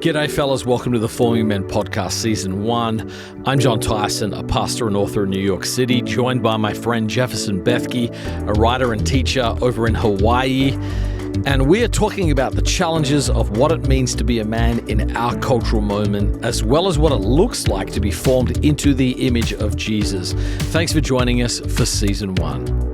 G'day fellas, welcome to the Forming Men Podcast Season 1. I'm Jon Tyson, a pastor and author in New York City, joined by my friend Jefferson Bethke, a writer and teacher over in Hawaii. And we are talking about the challenges of what it means to be a man in our cultural moment, as well as what it looks like to be formed into the image of Jesus. Thanks for joining us for Season 1.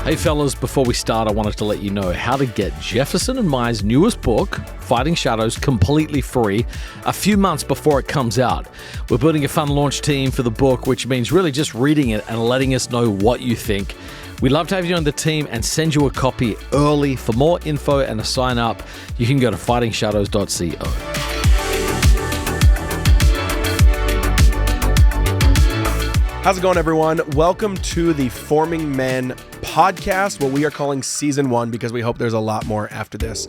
Hey fellas, before we start, I wanted to let you know how to get Jefferson and Mai's newest book, Fighting Shadows, completely free a few months before it comes out. We're building a fun launch team for the book, which means really just reading it and letting us know what you think. We'd love to have you on the team and send you a copy early. For more info and to sign up, you can go to fightingshadows.co. How's it going, everyone? Welcome to the Forming Men podcast, what we are calling Season 1, because we hope there's a lot more after this.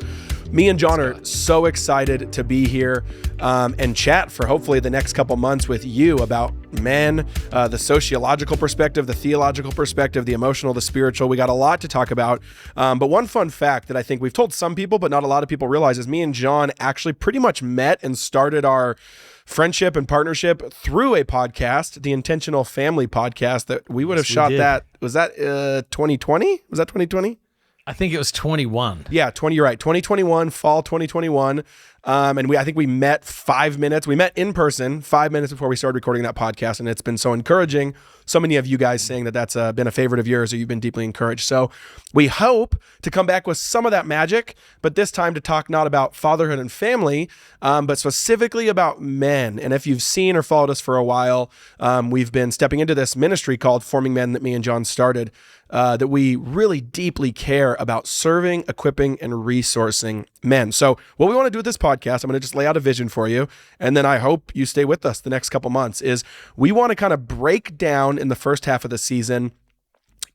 Me and Jon are so excited to be here and chat for hopefully the next couple months with you about men, the sociological perspective, the theological perspective, the emotional, the spiritual. We got a lot to talk about. But one fun fact that I think we've told some people, but not a lot of people realize, is me and Jon actually pretty much met and started our friendship and partnership through a podcast, the Intentional Family podcast, that we would have shot that. Was that 2020? Was that 2020? I think it was 21. Yeah, you're right. 2021, fall 2021. And I think we met 5 minutes. We met in person 5 minutes before we started recording that podcast. And it's been so encouraging. So many of you guys saying that that's been a favorite of yours, or you've been deeply encouraged. So we hope to come back with some of that magic, but this time to talk not about fatherhood and family, but specifically about men. And if you've seen or followed us for a while, we've been stepping into this ministry called Forming Men that me and Jon started, that we really deeply care about serving, equipping, and resourcing men. So what we want to do with this podcast, I'm going to just lay out a vision for you, and then I hope you stay with us the next couple months, is we want to kind of break down in the first half of the season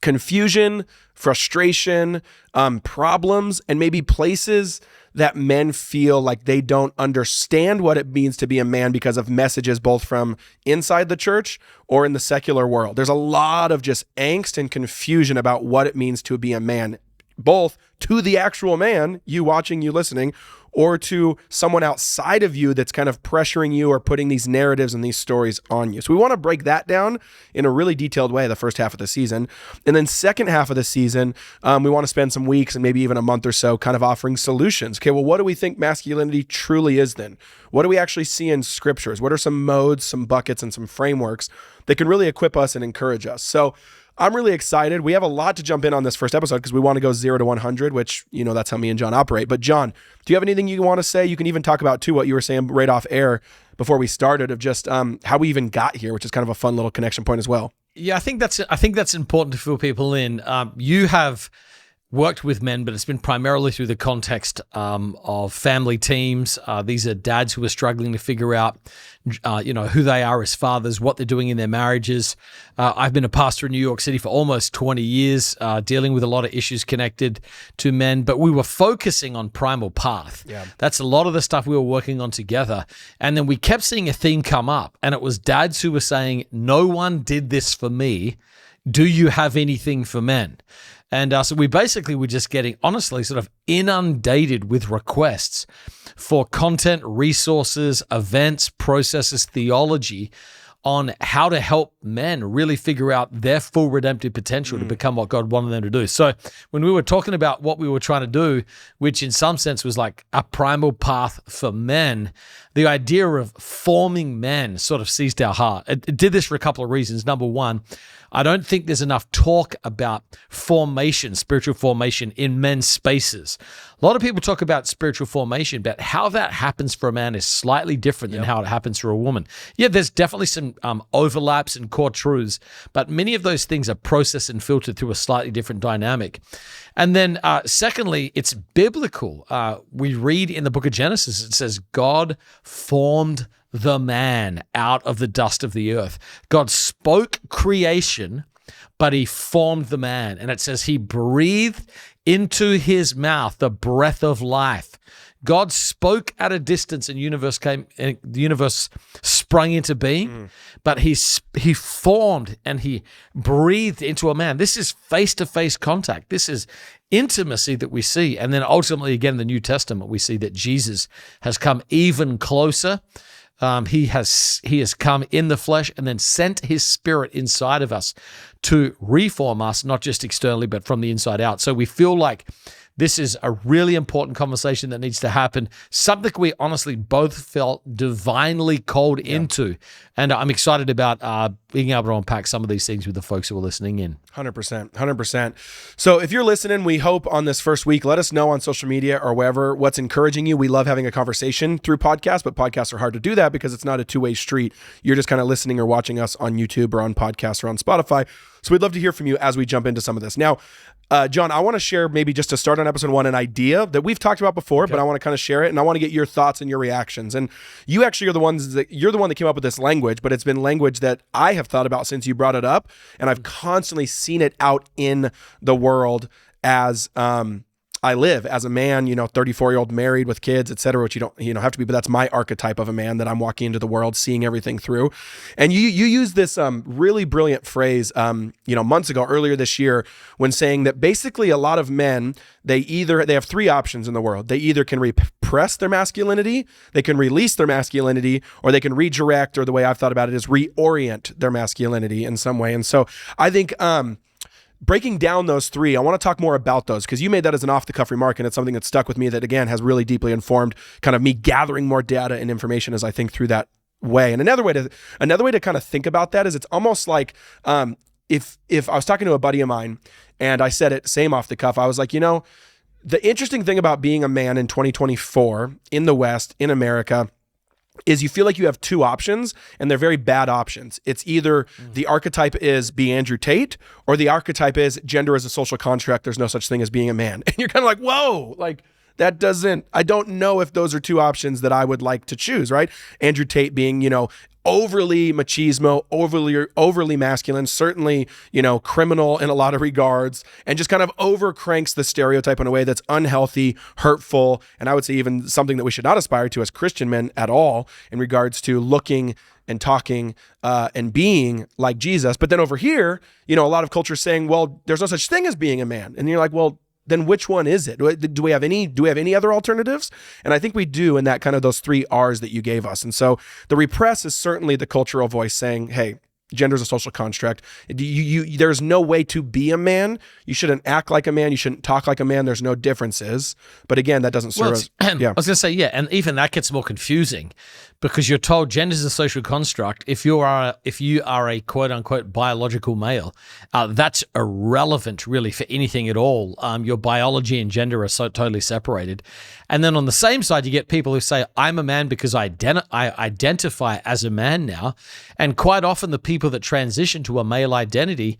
confusion, frustration, problems, and maybe places that men feel like they don't understand what it means to be a man because of messages both from inside the church or in the secular world. There's a lot of just angst and confusion about what it means to be a man, both to the actual man, you watching, you listening, or to someone outside of you that's kind of pressuring you or putting these narratives and these stories on you. So we want to break that down in a really detailed way the first half of the season. And then second half of the season, we want to spend some weeks and maybe even a month or so kind of offering solutions. Okay, well, what do we think masculinity truly is then? What do we actually see in scriptures? What are some modes, some buckets, and some frameworks that can really equip us and encourage us? So I'm really excited. We have a lot to jump in on this first episode because we want to go 0 to 100, which, you know, that's how me and Jon operate. But Jon, do you have anything you want to say? You can even talk about, too, what you were saying right off air before we started of just how we even got here, which is kind of a fun little connection point as well. Yeah, I think that's important to fill people in. You have worked with men, but it's been primarily through the context of family teams. These are dads who are struggling to figure out, who they are as fathers, what they're doing in their marriages. I've been a pastor in New York City for almost 20 years, dealing with a lot of issues connected to men, but we were focusing on primal path. Yeah. That's a lot of the stuff we were working on together. And then we kept seeing a theme come up, and it was dads who were saying, no one did this for me. Do you have anything for men? And so we basically were just getting, honestly, sort of inundated with requests for content, resources, events, processes, theology on how to help men really figure out their full redemptive potential to become what God wanted them to do. So when we were talking about what we were trying to do, which in some sense was like a primal path for men, the idea of forming men sort of seized our heart. It did this for a couple of reasons. Number one, I don't think there's enough talk about formation, spiritual formation in men's spaces. A lot of people talk about spiritual formation, but how that happens for a man is slightly different than how it happens for a woman. Yeah, there's definitely some overlaps and core truths, but many of those things are processed and filtered through a slightly different dynamic. And then secondly, it's biblical. We read in the book of Genesis, it says, God formed the man out of the dust of the earth. God spoke creation, but he formed the man. And it says he breathed into his mouth the breath of life. God spoke at a distance and the universe sprung into being, but he formed and he breathed into a man. This is face-to-face contact. This is intimacy that we see. And then ultimately, again, in the New Testament, we see that Jesus has come even closer. He has come in the flesh and then sent his spirit inside of us to reform us, not just externally, but from the inside out. So we feel like this is a really important conversation that needs to happen, something we honestly both felt divinely called into. And I'm excited about being able to unpack some of these things with the folks who are listening in. 100%. So if you're listening, we hope on this first week, let us know on social media or wherever what's encouraging you. We love having a conversation through podcasts, but podcasts are hard to do that because it's not a two-way street. You're just kind of listening or watching us on YouTube or on podcasts or on Spotify. So we'd love to hear from you as we jump into some of this. Now, Jon, I want to share maybe just to start on episode 1, an idea that we've talked about before, but I want to kind of share it and I want to get your thoughts and your reactions. And you actually are you're the one that came up with this language, but it's been language that I have thought about since you brought it up. And I've constantly seen it out in the world as, I live as a man, 34-year-old married with kids, et cetera, which you don't have to be, but that's my archetype of a man that I'm walking into the world, seeing everything through. And you use this really brilliant phrase, months ago, earlier this year, when saying that basically a lot of men, they have 3 options in the world. They either can repress their masculinity, they can release their masculinity, or they can redirect, or the way I've thought about it is reorient their masculinity in some way. And so I think, breaking down those 3, I want to talk more about those because you made that as an off-the-cuff remark, and it's something that stuck with me that, again, has really deeply informed kind of me gathering more data and information as I think through that way. And another way to kind of think about that is it's almost like if I was talking to a buddy of mine and I said it same off the cuff, I was like, the interesting thing about being a man in 2024 in the West, in America, is you feel like you have 2 options and they're very bad options. It's either the archetype is be Andrew Tate or the archetype is gender is a social construct. There's no such thing as being a man. And you're kind of like, whoa, like I don't know if those are 2 options that I would like to choose, right? Andrew Tate being, overly machismo, overly masculine, certainly, criminal in a lot of regards, and just kind of over cranks the stereotype in a way that's unhealthy, hurtful, and I would say even something that we should not aspire to as Christian men at all in regards to looking and talking and being like Jesus. But then over here, a lot of culture saying, well, there's no such thing as being a man. And you're like, well, then which one is it? Do we have any other alternatives? And I think we do in that kind of those 3 R's that you gave us. And so the repress is certainly the cultural voice saying, hey, gender is a social construct. There's no way to be a man. You shouldn't act like a man. You shouldn't talk like a man. There's no differences. But again, that doesn't serve us. I was going to say, and even that gets more confusing because you're told gender is a social construct. If you are a quote unquote biological male, that's irrelevant really for anything at all. Your biology and gender are so totally separated. And then on the same side, you get people who say, I'm a man because I identify as a man now. And quite often the people that transition to a male identity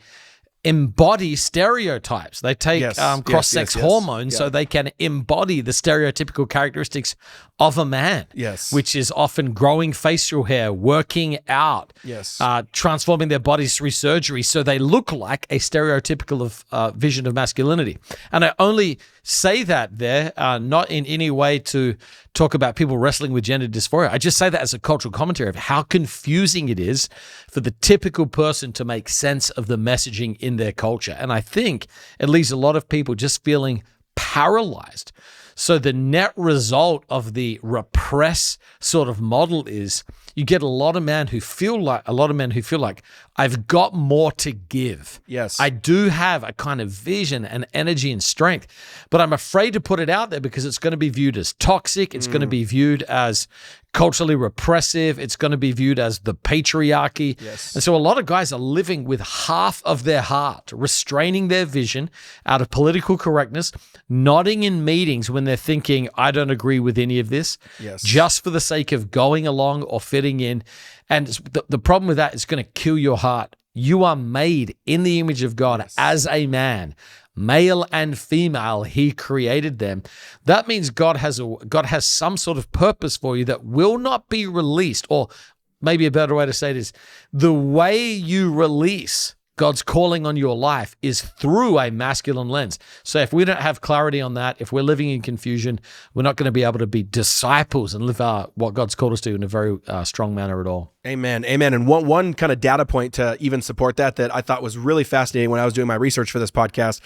embody stereotypes. They take cross-sex hormones so they can embody the stereotypical characteristics of a man, which is often growing facial hair, working out, transforming their bodies through surgery so they look like a stereotypical vision of masculinity. And I only say that there, not in any way to talk about people wrestling with gender dysphoria. I just say that as a cultural commentary of how confusing it is for the typical person to make sense of the messaging in their culture. And I think it leaves a lot of people just feeling paralyzed. So the net result of the repress sort of model is you get a lot of men who feel like I've got more to give. Yes. I do have a kind of vision and energy and strength, but I'm afraid to put it out there because it's going to be viewed as toxic. It's going to be viewed as culturally repressive. It's going to be viewed as the patriarchy. Yes. And so a lot of guys are living with half of their heart, restraining their vision out of political correctness, nodding in meetings when they're thinking, I don't agree with any of this, just for the sake of going along or fitting in. And the problem with that is going to kill your heart. You are made in the image of God as a man. Male and female, he created them. That means God has some sort of purpose for you that will not be released, or maybe a better way to say it is, the way you release God's calling on your life is through a masculine lens. So if we don't have clarity on that, if we're living in confusion, we're not going to be able to be disciples and live what God's called us to in a very strong manner at all. Amen. Amen. And one kind of data point to even support that I thought was really fascinating when I was doing my research for this podcast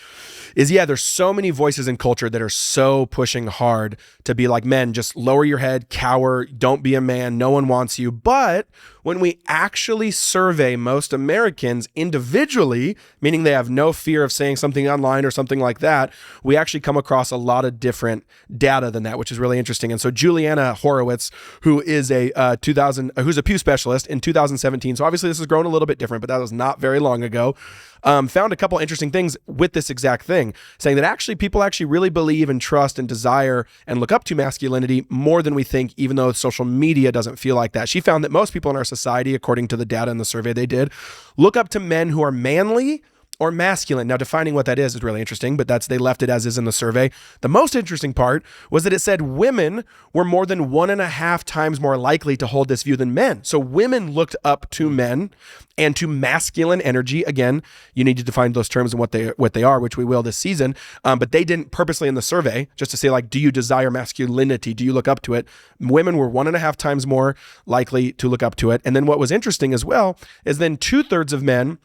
is, there's so many voices in culture that are so pushing hard to be like, men, just lower your head, cower, don't be a man, no one wants you. But when we actually survey most Americans individually, meaning they have no fear of saying something online or something like that, we actually come across a lot of different data than that, which is really interesting. And so Juliana Horowitz, who is who's a Pew specialist in 2017, so obviously this has grown a little bit different, but that was not very long ago, found a couple interesting things with this exact thing, saying that actually people actually really believe and trust and desire and look up to masculinity more than we think, even though social media doesn't feel like that. She found that most people in our society, according to the data in the survey they did, look up to men who are manly or masculine. Now, defining what that is really interesting, but they left it as is in the survey. The most interesting part was that it said women were more than 1.5 times more likely to hold this view than men. So women looked up to men and to masculine energy. Again, you need to define those terms and what they are, which we will this season. But they didn't purposely in the survey, just to say like, do you desire masculinity? Do you look up to it? Women were 1.5 times more likely to look up to it. And then what was interesting as well is then 2/3 of men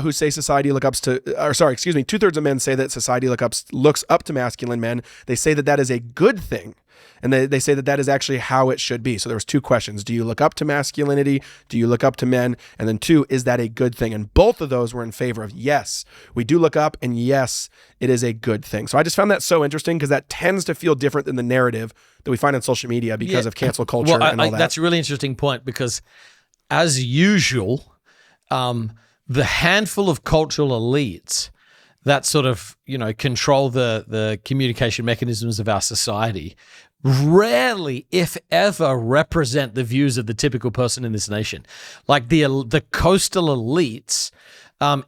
who say society two-thirds of men say that society looks up to masculine men. They say that is a good thing. And they say that is actually how it should be. So there was 2 questions. Do you look up to masculinity? Do you look up to men? And then 2, is that a good thing? And both of those were in favor of yes, we do look up, and yes, it is a good thing. So I just found that so interesting because that tends to feel different than the narrative that we find on social media because of cancel culture and all that. That's a really interesting point because as usual, the handful of cultural elites that sort of, control the communication mechanisms of our society rarely, if ever, represent the views of the typical person in this nation. Like the coastal elites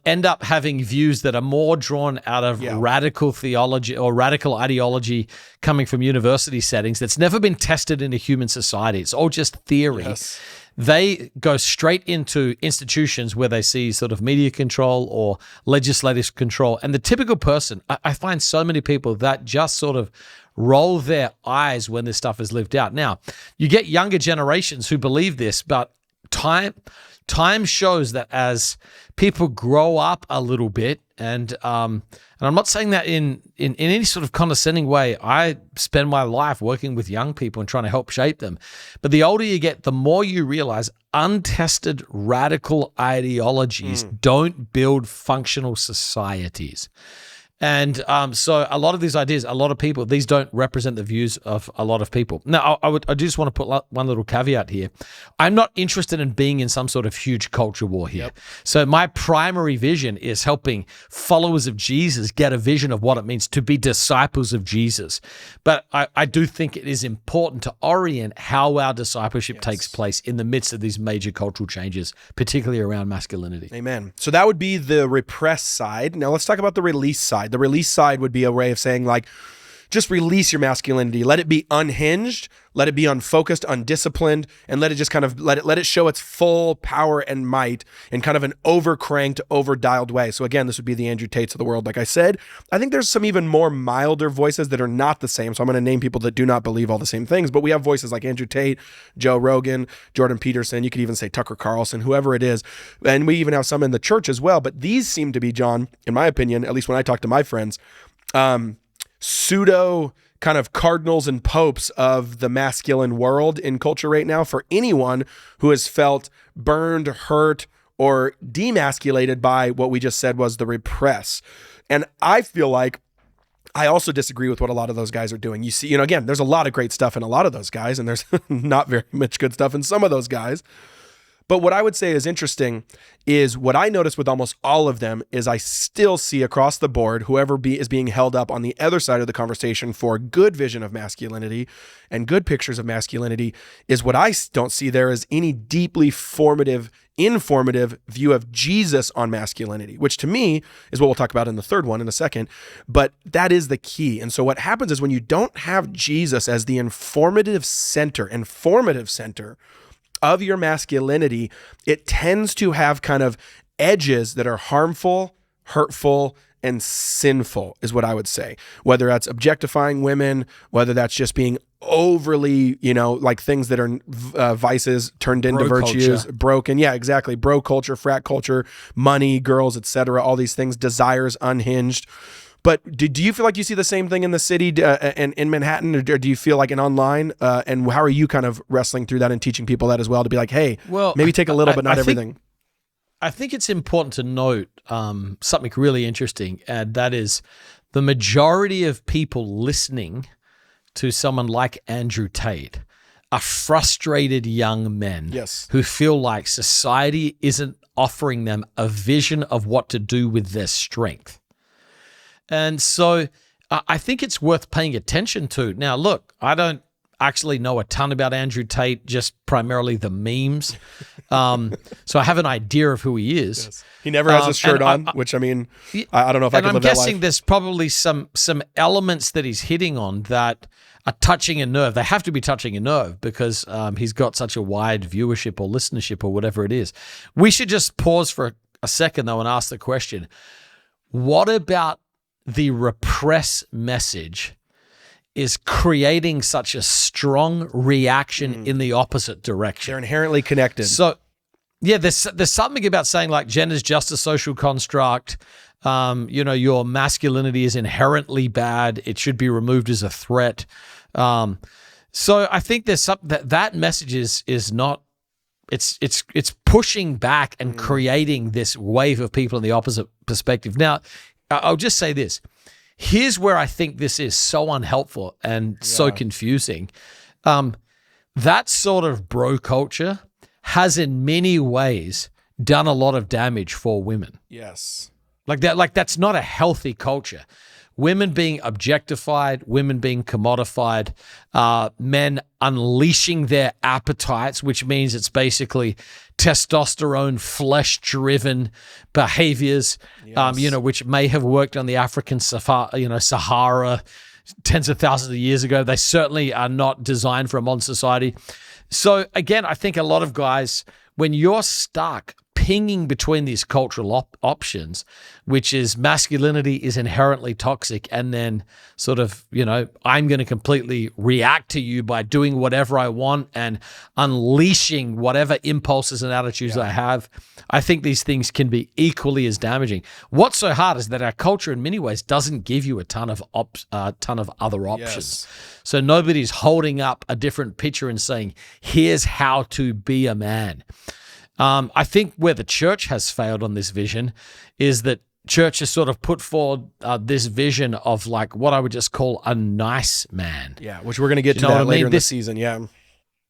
end up having views that are more drawn out of radical theology or radical ideology coming from university settings that's never been tested in a human society. It's all just theory. Yes. They go straight into institutions where they see sort of media control or legislative control. And the typical person, I find so many people that just sort of roll their eyes when this stuff is lived out. Now, you get younger generations who believe this, but time shows that as people grow up a little bit, and I'm not saying that in any sort of condescending way. I spend my life working with young people and trying to help shape them. But the older you get, the more you realize untested radical ideologies don't build functional societies. And so a lot of these ideas, a lot of people, these don't represent the views of a lot of people. Now, I just want to put one little caveat here. I'm not interested in being in some sort of huge culture war here. Yep. So my primary vision is helping followers of Jesus get a vision of what it means to be disciples of Jesus. But I do think it is important to orient how our discipleship takes place in the midst of these major cultural changes, particularly around masculinity. Amen. So that would be the repressed side. Now let's talk about the release side. The release side would be a way of saying like, just release your masculinity. Let it be unhinged, let it be unfocused, undisciplined, and let it just kind of let it show its full power and might in kind of an over-cranked, over-dialed way. So again, this would be the Andrew Tates of the world. Like I said, I think there's some even more milder voices that are not the same. So I'm going to name people that do not believe all the same things, but we have voices like Andrew Tate, Joe Rogan, Jordan Peterson. You could even say Tucker Carlson, whoever it is. And we even have some in the church as well. But these seem to be, John, in my opinion, at least when I talk to my friends, pseudo kind of cardinals and popes of the masculine world in culture right now for anyone who has felt burned, hurt, or demasculated by what we just said was the repress. And I feel like I also disagree with what a lot of those guys are doing. You see, again, there's a lot of great stuff in a lot of those guys, and there's not very much good stuff in some of those guys. But what I would say is interesting is what I notice with almost all of them is I still see across the board whoever is being held up on the other side of the conversation for good vision of masculinity and good pictures of masculinity is what I don't see there as any deeply informative view of Jesus on masculinity, which to me is what we'll talk about in the third one in a second. But that is the key. And so what happens is when you don't have Jesus as the informative center of your masculinity, it tends to have kind of edges that are harmful, hurtful, and sinful is what I would say. Whether that's objectifying women, whether that's just being overly, like things that are vices turned into Bro virtues, culture. broken. Yeah, exactly. Bro culture, frat culture, money, girls, etc. All these things, desires unhinged. But do you feel like you see the same thing in the city and in Manhattan, or do you feel like in online? And how are you kind of wrestling through that and teaching people that as well to be like, hey, Well, maybe take a little, but not everything? I think it's important to note something really interesting, and that is the majority of people listening to someone like Andrew Tate are frustrated young men Yes. who feel like society isn't offering them a vision of what to do with their strength. And so I think it's worth paying attention to. Now, look, I don't actually know a ton about Andrew Tate, just primarily the memes. So I have an idea of who he is. Yes. He never has his shirt on, which I mean, I don't know if I could live that life. I'm guessing there's probably some elements that he's hitting on that are touching a nerve. They have to be touching a nerve because he's got such a wide viewership or listenership or whatever it is. We should just pause for a second, though, and ask the question, what about the repress message is creating such a strong reaction in the opposite direction? They're inherently connected. So, yeah, there's something about saying like gender's just a social construct. Your masculinity is inherently bad. It should be removed as a threat. So I think there's that message is not. It's pushing back and creating this wave of people in the opposite perspective. Now, I'll just say this. Here's where I think this is so unhelpful and so confusing. That sort of bro culture has in many ways done a lot of damage for women. Yes. That's not a healthy culture. Women being objectified, women being commodified, men unleashing their appetites, which means it's basically testosterone, flesh-driven behaviors, which may have worked on the African Sahara tens of thousands of years ago. They certainly are not designed for a modern society. So again, I think a lot of guys, when you're stuck pinging between these cultural options, which is masculinity is inherently toxic, and then sort of, I'm going to completely react to you by doing whatever I want and unleashing whatever impulses and attitudes I have. I think these things can be equally as damaging. What's so hard is that our culture in many ways doesn't give you a ton of other options. Yes. So nobody's holding up a different picture and saying, here's how to be a man. I think where the church has failed on this vision is that church has sort of put forward this vision of like what I would just call a nice man. Yeah, which we're going to get to that later in the season. Yeah.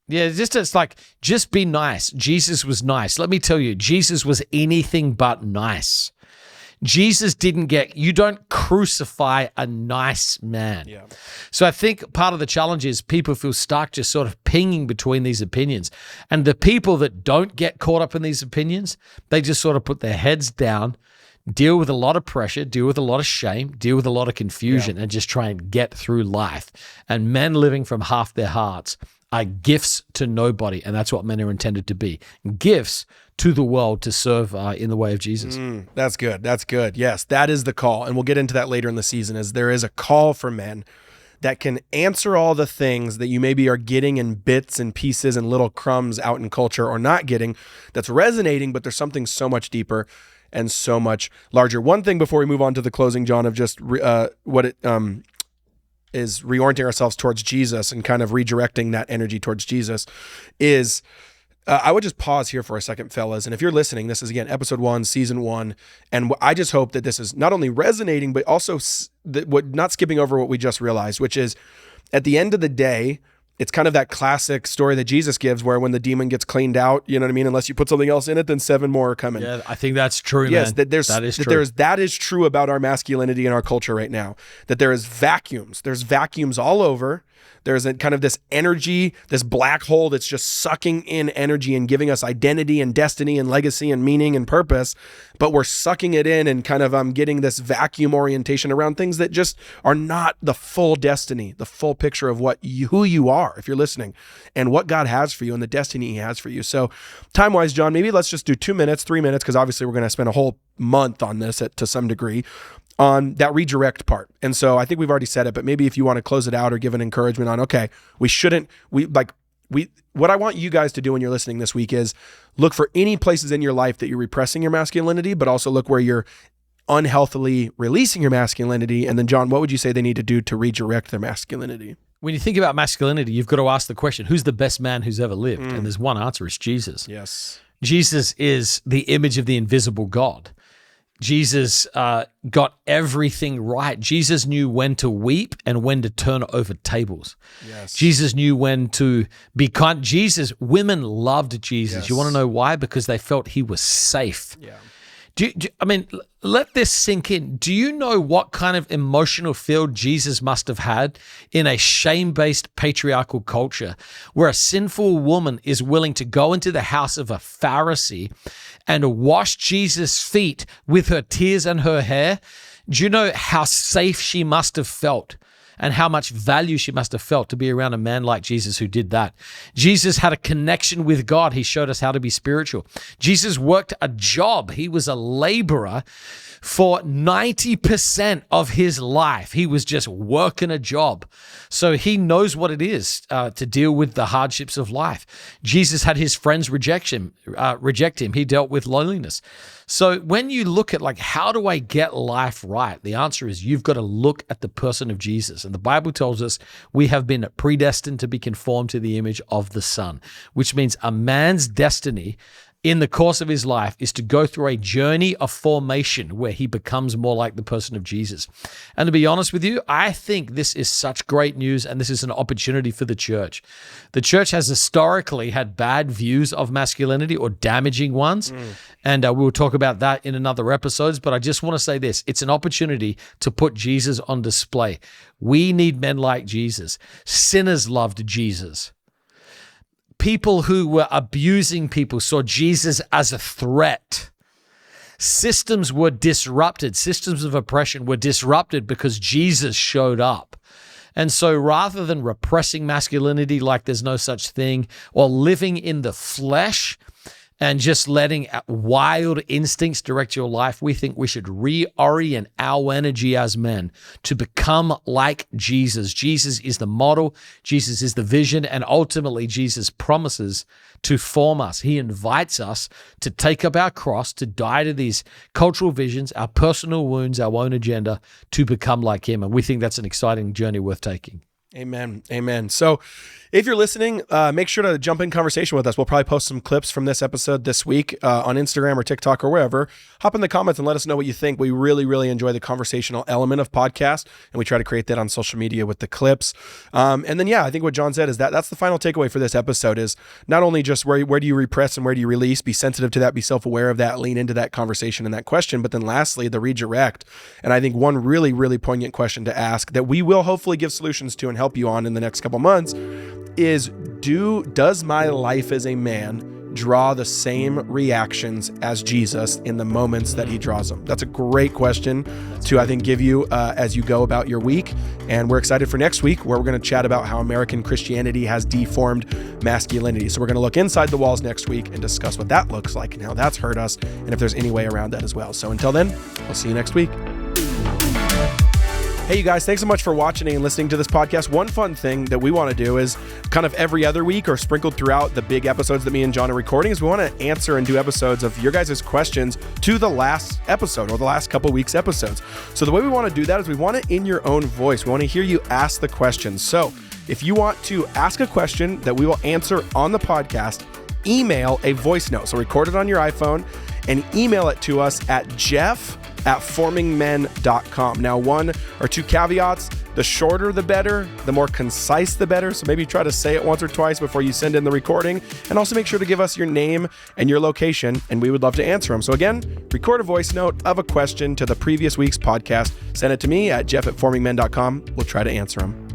Yeah, it's like, just be nice. Jesus was nice. Let me tell you, Jesus was anything but nice. Jesus you don't crucify a nice man. Yeah. So I think part of the challenge is people feel stuck just sort of pinging between these opinions. And the people that don't get caught up in these opinions, they just sort of put their heads down, deal with a lot of pressure, deal with a lot of shame, deal with a lot of confusion, and just try and get through life. And men living from half their hearts are gifts to nobody, and that's what men are intended to be. Gifts to the world to serve in the way of Jesus. That's good. That's good. Yes, that is the call. And we'll get into that later in the season, as there is a call for men that can answer all the things that you maybe are getting in bits and pieces and little crumbs out in culture or not getting that's resonating, but there's something so much deeper and so much larger. One thing before we move on to the closing, John, of just what it is reorienting ourselves towards Jesus and kind of redirecting that energy towards Jesus is I would just pause here for a second, fellas. And if you're listening, this is, again, episode 1, season 1. And I just hope that this is not only resonating, but also not skipping over what we just realized, which is at the end of the day, it's kind of that classic story that Jesus gives where when the demon gets cleaned out, you know what I mean? Unless you put something else in it, then 7 more are coming. Yeah, I think that's true, yes, man. That is true about our masculinity in our culture right now, that there is vacuums. There's vacuums all over. There's a kind of this energy, this black hole that's just sucking in energy and giving us identity and destiny and legacy and meaning and purpose, but we're sucking it in and kind of getting this vacuum orientation around things that just are not the full destiny, the full picture of who you are, if you're listening, and what God has for you and the destiny he has for you. So time-wise, John, maybe let's just do 2 minutes, 3 minutes, because obviously we're going to spend a whole month on this to some degree. on that redirect part. And so I think we've already said it, but maybe if you want to close it out or give an encouragement on, okay, what I want you guys to do when you're listening this week is look for any places in your life that you're repressing your masculinity, but also look where you're unhealthily releasing your masculinity. And then, Jon, what would you say they need to do to redirect their masculinity? When you think about masculinity, you've got to ask the question, who's the best man who's ever lived? And there's one answer, it's Jesus. Yes. Jesus is the image of the invisible God. Jesus got everything right. Jesus knew when to weep and when to turn over tables. Yes. Jesus knew when to be kind. Women loved Jesus. Yes. You want to know why? Because they felt he was safe. Yeah. Let this sink in. Do you know what kind of emotional field Jesus must have had in a shame-based patriarchal culture where a sinful woman is willing to go into the house of a Pharisee and wash Jesus' feet with her tears and her hair? Do you know how safe she must have felt? And how much value she must have felt to be around a man like Jesus who did that. Jesus had a connection with God. He showed us how to be spiritual. Jesus worked a job. He was a laborer for 90% of his life. He was just working a job. So he knows what it is to deal with the hardships of life. Jesus had his friends reject him. He dealt with loneliness. So when you look at how do I get life right? The answer is you've got to look at the person of Jesus. And the Bible tells us we have been predestined to be conformed to the image of the Son, which means a man's destiny in the course of his life is to go through a journey of formation where he becomes more like the person of Jesus. And to be honest with you, I think this is such great news, and this is an opportunity for the church. The church has historically had bad views of masculinity or damaging ones, and we'll talk about that in another episodes, but I just want to say this. It's an opportunity to put Jesus on display. We need men like Jesus. Sinners loved Jesus. People who were abusing people saw Jesus as a threat. Systems were disrupted. Systems of oppression were disrupted because Jesus showed up. And so rather than repressing masculinity like there's no such thing, or living in the flesh and just letting wild instincts direct your life, we think we should reorient our energy as men to become like Jesus. Jesus is the model, Jesus is the vision, and ultimately Jesus promises to form us. He invites us to take up our cross, to die to these cultural visions, our personal wounds, our own agenda, to become like him. And we think that's an exciting journey worth taking. Amen. Amen. So if you're listening, make sure to jump in conversation with us. We'll probably post some clips from this episode this week on Instagram or TikTok or wherever. Hop in the comments and let us know what you think. We really, really enjoy the conversational element of podcast, and we try to create that on social media with the clips. And then, I think what Jon said is that's the final takeaway for this episode is not only just where do you repress and where do you release, be sensitive to that, be self-aware of that, lean into that conversation and that question, but then lastly, the redirect. And I think one really, really poignant question to ask that we will hopefully give solutions to and help you on in the next couple months is, does my life as a man draw the same reactions as Jesus in the moments that he draws them? That's a great question to, I think, give you as you go about your week. And we're excited for next week, where we're going to chat about how American Christianity has deformed masculinity. So we're going to look inside the walls next week and discuss what that looks like and how that's hurt us, and if there's any way around that as well. So until then, we'll see you next week. Hey, you guys, thanks so much for watching and listening to this podcast. One fun thing that we want to do is kind of every other week or sprinkled throughout the big episodes that me and Jon are recording is we want to answer and do episodes of your guys' questions to the last episode or the last couple weeks episodes. So the way we want to do that is we want it in your own voice. We want to hear you ask the questions. So if you want to ask a question that we will answer on the podcast, email a voice note. So record it on your iPhone and email it to us at jeff@formingmen.com. Now, one or two caveats: the shorter the better, the more concise the better. So maybe try to say it once or twice before you send in the recording, and also make sure to give us your name and your location, and we would love to answer them. So again, record a voice note of a question to the previous week's podcast. Send it to me at jeff@formingmen.com. We'll try to answer them.